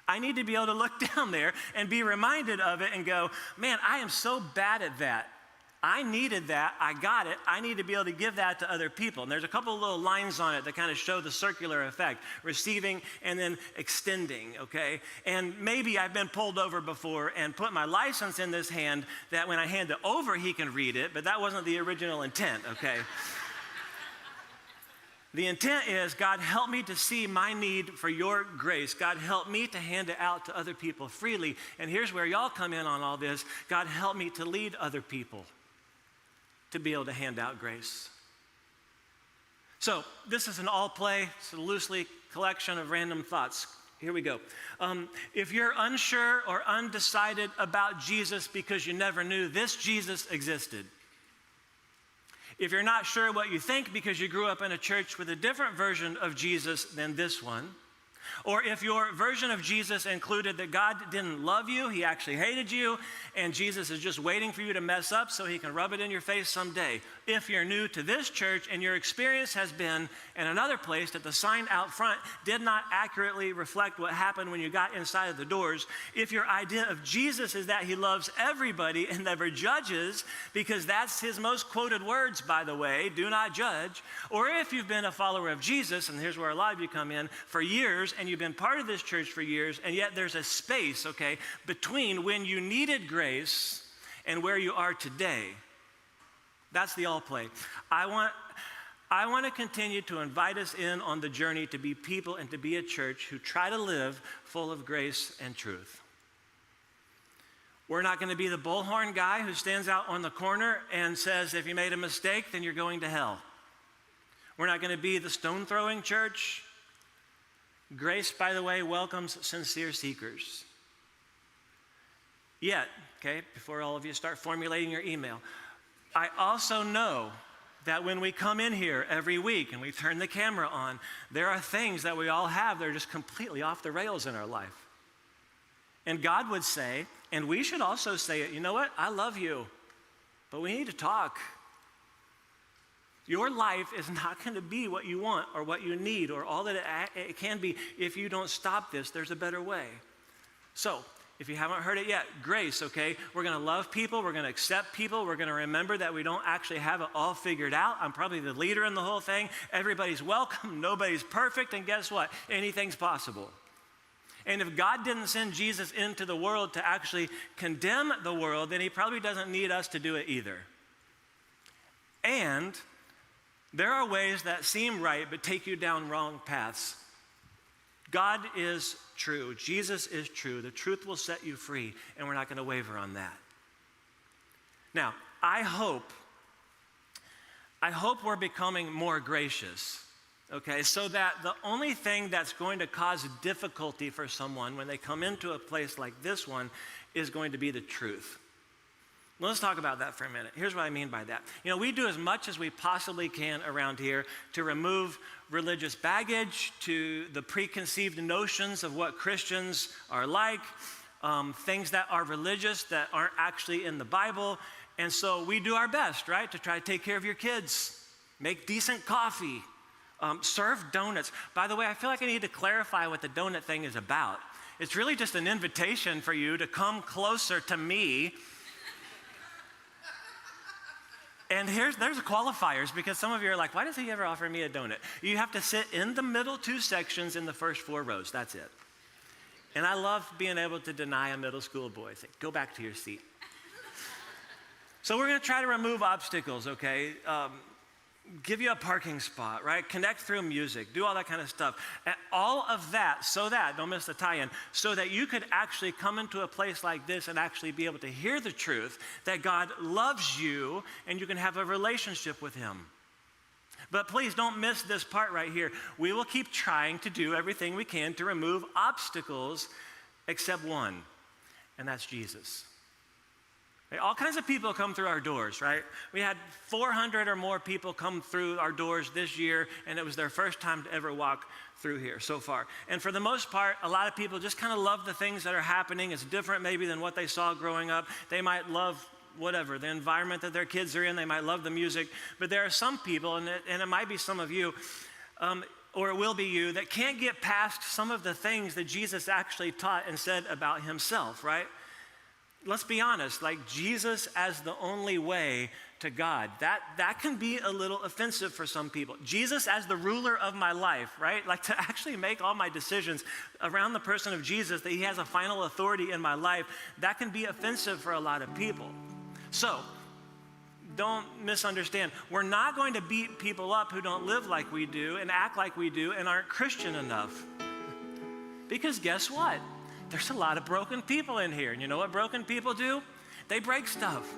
I need to be able to look down there and be reminded of it and go, man, I am so bad at that. I needed that. I got it. I need to be able to give that to other people. And there's a couple of little lines on it that kind of show the circular effect, receiving and then extending, okay? And maybe I've been pulled over before and put my license in this hand that when I hand it over, he can read it, but that wasn't the original intent, okay? The intent is, God, help me to see my need for your grace. God, help me to hand it out to other people freely. And here's where y'all come in on all this. God, help me to lead other people to be able to hand out grace. So this is an all play, it's a loosely collection of random thoughts. Here we go. If you're unsure or undecided about Jesus because you never knew this Jesus existed, if you're not sure what you think because you grew up in a church with a different version of Jesus than this one, or if your version of Jesus included that God didn't love you, he actually hated you, and Jesus is just waiting for you to mess up so he can rub it in your face someday. If you're new to this church and your experience has been in another place that the sign out front did not accurately reflect what happened when you got inside of the doors, if your idea of Jesus is that he loves everybody and never judges, because that's his most quoted words, by the way, do not judge, or if you've been a follower of Jesus, and here's where a lot of you come in, for years, and you've been part of this church for years, and yet there's a space, okay, between when you needed grace and where you are today. That's the all play. I want to continue to invite us in on the journey to be people and to be a church who try to live full of grace and truth. We're not going to be the bullhorn guy who stands out on the corner and says, if you made a mistake, then you're going to hell. We're not going to be the stone-throwing church. Grace, by the way, welcomes sincere seekers. Yet, okay, before all of you start formulating your email, I also know that when we come in here every week and we turn the camera on, there are things that we all have that are just completely off the rails in our life. And God would say, and we should also say it, you know what? I love you, but we need to talk. Your life is not going to be what you want or what you need or all that it can be if you don't stop this. There's a better way. So, if you haven't heard it yet, grace, okay? We're going to love people. We're going to accept people. We're going to remember that we don't actually have it all figured out. I'm probably the leader in the whole thing. Everybody's welcome. Nobody's perfect. And guess what? Anything's possible. And if God didn't send Jesus into the world to actually condemn the world, then he probably doesn't need us to do it either. And there are ways that seem right but take you down wrong paths. God is true. Jesus is true. The truth will set you free, and we're not going to waver on that. Now, I hope we're becoming more gracious, okay, so that the only thing that's going to cause difficulty for someone when they come into a place like this one is going to be the truth. Well, let's talk about that for a minute. Here's what I mean by that. We do as much as we possibly can around here to remove religious baggage, to the preconceived notions of what Christians are like. things that are religious that aren't actually in the Bible. And so we do our best, right, to try to take care of your kids, make decent coffee, serve donuts. By the way, I feel like I need to clarify what the donut thing is about. It's really just an invitation for you to come closer to me. And there's the qualifiers, because some of you are like, why does he ever offer me a donut? You have to sit in the middle 2 sections in the first 4 rows. That's it. And I love being able to deny a middle school boy. Say, go back to your seat. So we're going to try to remove obstacles, okay? Give you a parking spot, right? Connect through music, do all that kind of stuff. And all of that, don't miss the tie-in, so that you could actually come into a place like this and actually be able to hear the truth that God loves you and you can have a relationship with him. But please don't miss this part right here. We will keep trying to do everything we can to remove obstacles except one, and that's Jesus. All kinds of people come through our doors, right? We had 400 or more people come through our doors this year, and it was their first time to ever walk through here so far. And for the most part, a lot of people just kind of love the things that are happening. It's different maybe than what they saw growing up. They might love whatever, the environment that their kids are in. They might love the music. But there are some people, and it might be some of you, or it will be you, that can't get past some of the things that Jesus actually taught and said about himself, right? Let's be honest, like Jesus as the only way to God, that can be a little offensive for some people. Jesus as the ruler of my life, right? Like to actually make all my decisions around the person of Jesus, that he has a final authority in my life, that can be offensive for a lot of people. So, don't misunderstand. We're not going to beat people up who don't live like we do and act like we do and aren't Christian enough. Because guess what? There's a lot of broken people in here. And you know what broken people do? They break stuff.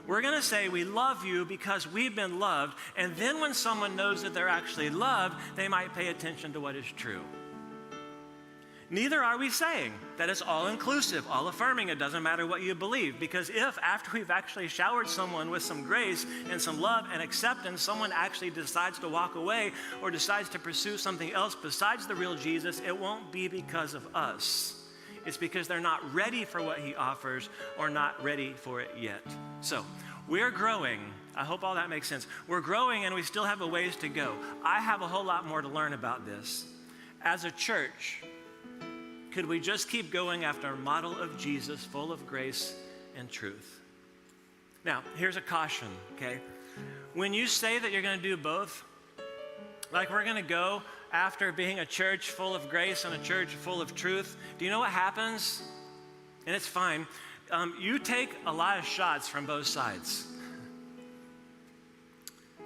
We're going to say we love you because we've been loved. And then when someone knows that they're actually loved, they might pay attention to what is true. Neither are we saying that it's all inclusive, all affirming. It doesn't matter what you believe. Because if after we've actually showered someone with some grace and some love and acceptance, someone actually decides to walk away or decides to pursue something else besides the real Jesus, it won't be because of us. It's because they're not ready for what he offers or not ready for it yet. So we're growing. I hope all that makes sense. We're growing and we still have a ways to go. I have a whole lot more to learn about this. As a church, could we just keep going after a model of Jesus full of grace and truth? Now, here's a caution, okay? When you say that you're going to do both, like we're going to go after being a church full of grace and a church full of truth, do you know what happens? And it's fine. You take a lot of shots from both sides.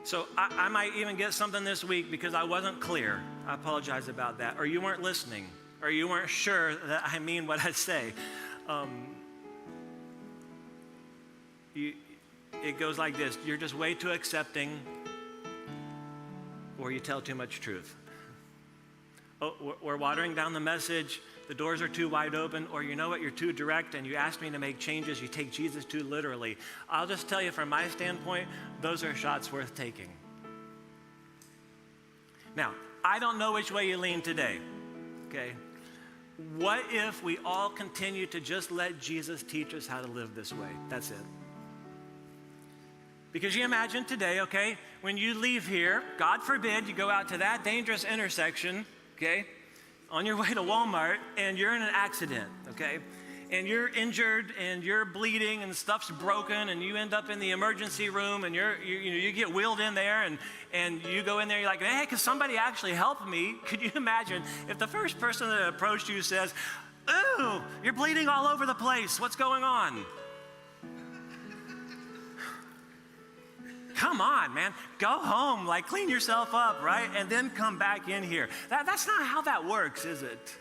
So I might even get something this week because I wasn't clear. I apologize about that. Or you weren't listening. Or you weren't sure that I mean what I say. It goes like this. You're just way too accepting, or you tell too much truth. Oh, we're watering down the message. The doors are too wide open. Or you know what? You're too direct, and you ask me to make changes. You take Jesus too literally. I'll just tell you from my standpoint, those are shots worth taking. Now, I don't know which way you lean today, okay? What if we all continue to just let Jesus teach us how to live this way? That's it. Because you imagine today, okay, when you leave here, God forbid you go out to that dangerous intersection, okay, on your way to Walmart, and you're in an accident, okay, and you're injured and you're bleeding and stuff's broken and you end up in the emergency room and you get wheeled in there and you go in there, you're like, hey, can somebody actually help me? Could you imagine if the first person that approached you says, ooh, you're bleeding all over the place. What's going on? Come on, man. Go home, like clean yourself up, right? And then come back in here. That's not how that works, is it?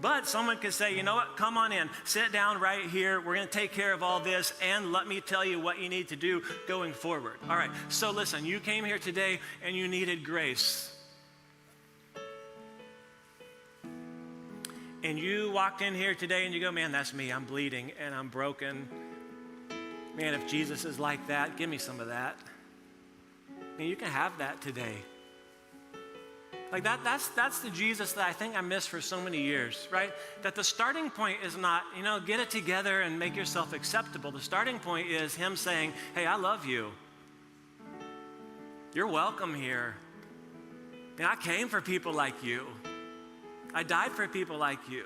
But someone could say, you know what, come on in, sit down right here. We're going to take care of all this, and let me tell you what you need to do going forward. All right, so listen, you came here today and you needed grace. And you walked in here today and you go, man, that's me. I'm bleeding and I'm broken. Man, if Jesus is like that, give me some of that. And you can have that today. Like that's the Jesus that I think I missed for so many years, right? That the starting point is not, get it together and make yourself acceptable. The starting point is him saying, hey, I love you. You're welcome here. And I came for people like you. I died for people like you.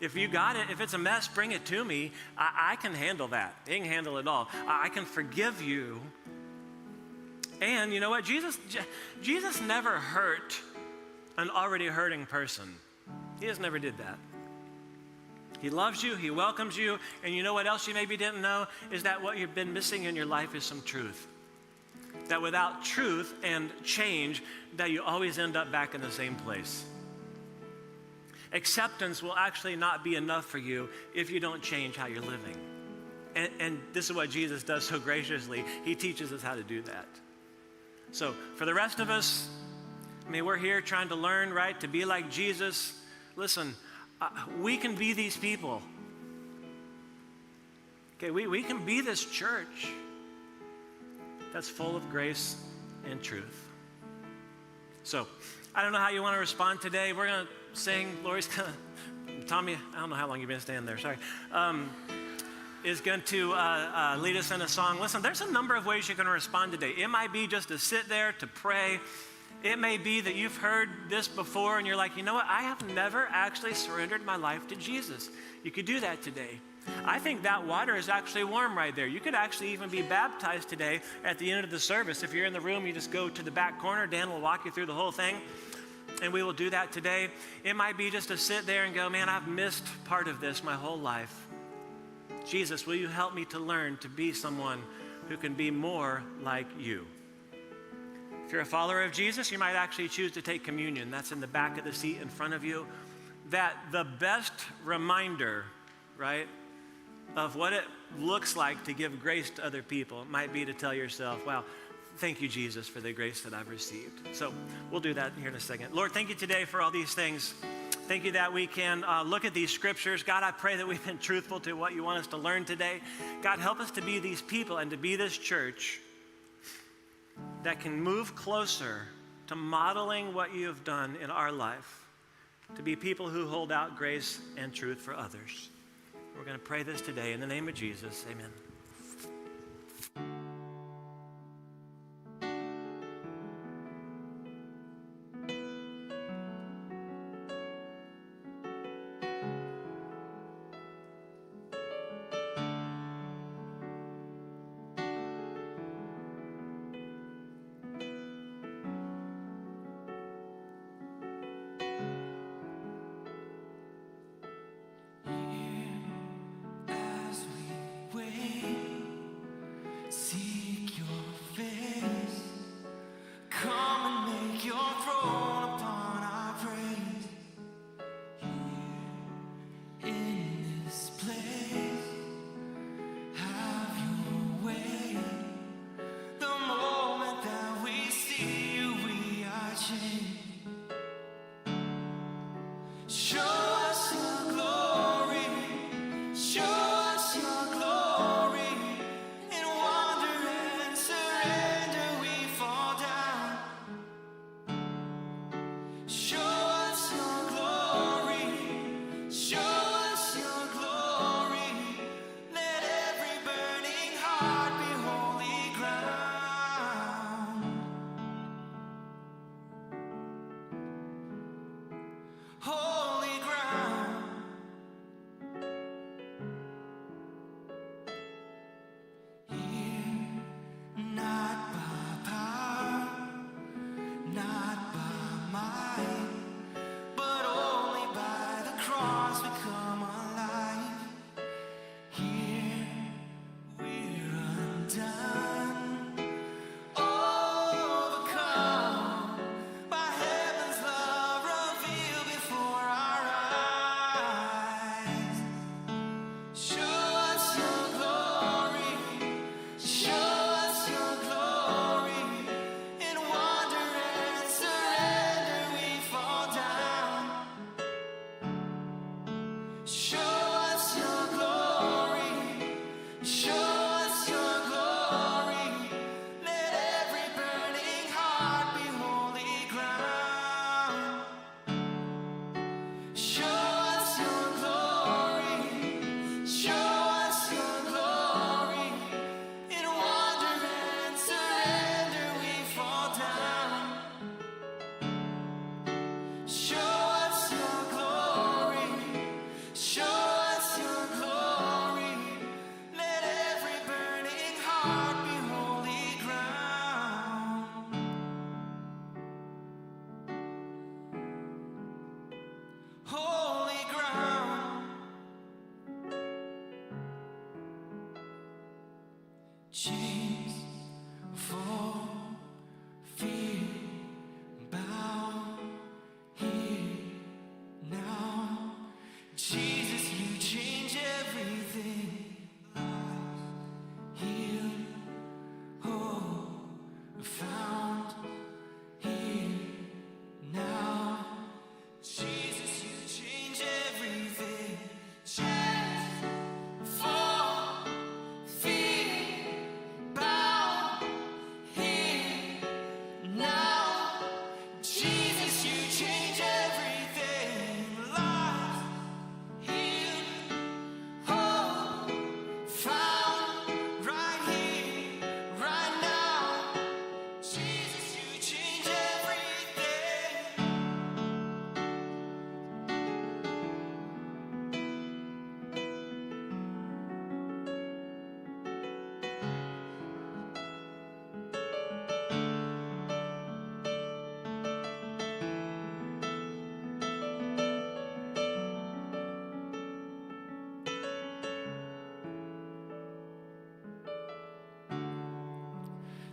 If you got it, if it's a mess, bring it to me. I can handle that. I can handle it all. I can forgive you. And you know what? Jesus never hurt an already hurting person. He just never did that. He loves you. He welcomes you. And you know what else you maybe didn't know? Is that what you've been missing in your life is some truth. That without truth and change, that you always end up back in the same place. Acceptance will actually not be enough for you if you don't change how you're living. And this is what Jesus does so graciously. He teaches us how to do that. So for the rest of us, we're here trying to learn, right, to be like Jesus. Listen, we can be these people. Okay, we can be this church that's full of grace and truth. So I don't know how you want to respond today. We're going to sing. Lori's going to, Tommy, I don't know how long you've been standing there, sorry, is going to lead us in a song. Listen, there's a number of ways you're going to respond today. It might be just to sit there, to pray. It may be that you've heard this before and you're like, you know what, I have never actually surrendered my life to Jesus. You could do that today. I think that water is actually warm right there. You could actually even be baptized today at the end of the service. If you're in the room, you just go to the back corner. Dan will walk you through the whole thing, and we will do that today. It might be just to sit there and go, man, I've missed part of this my whole life. Jesus, will you help me to learn to be someone who can be more like you? If you're a follower of Jesus, you might actually choose to take communion. That's in the back of the seat in front of you. That the best reminder, right, of what it looks like to give grace to other people might be to tell yourself, wow, thank you, Jesus, for the grace that I've received. So we'll do that here in a second. Lord, thank you today for all these things. Thank you that we can look at these scriptures. God, I pray that we've been truthful to what you want us to learn today. God, help us to be these people and to be this church that can move closer to modeling what you have done in our life, to be people who hold out grace and truth for others. We're going to pray this today in the name of Jesus. Amen. chains fall, fear bow here now. Jesus, you change everything. Life, heal, hope found here now. Jesus, you change everything. Chains fall, fear bow here now. Jesus, you change everything. Life, heal, hope found right here, right now. Jesus, you change everything.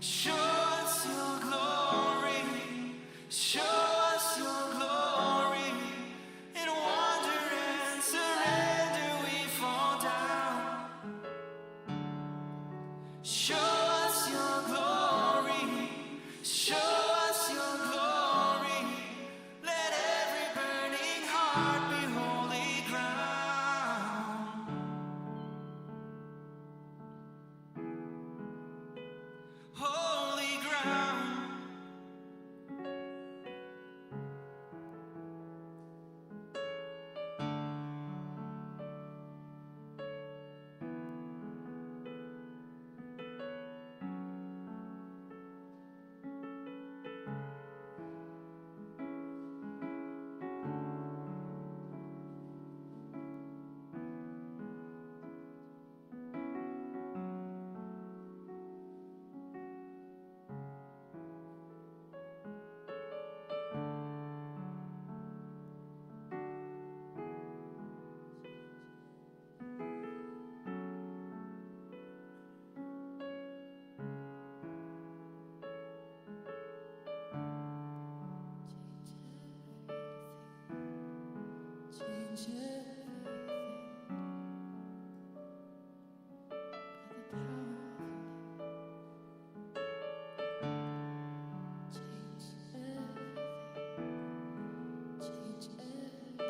Show us your glory, show us your glory. In wonder and surrender we fall down. Show us your glory, show us your glory. Let every burning heart be holy ground. Holy ground. Change everything by the power of change everything, change everything.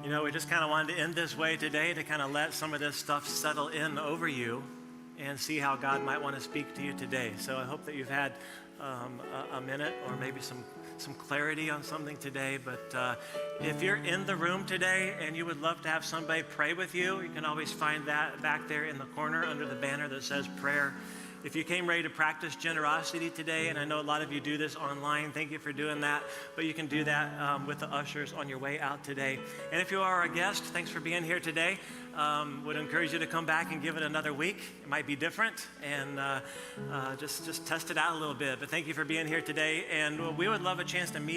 You know, we just kind of wanted to end this way today to kind of let some of this stuff settle in over you and see how God might want to speak to you today. So I hope that you've had a minute or maybe some clarity on something today. But if you're in the room today and you would love to have somebody pray with you, you can always find that back there in the corner under the banner that says prayer. If you came ready to practice generosity today, and I know a lot of you do this online, thank you for doing that, but you can do that with the ushers on your way out today. And if you are a guest, thanks for being here today. Would encourage you to come back and give it another week. It might be different, and just test it out a little bit. But thank you for being here today, and we would love a chance to meet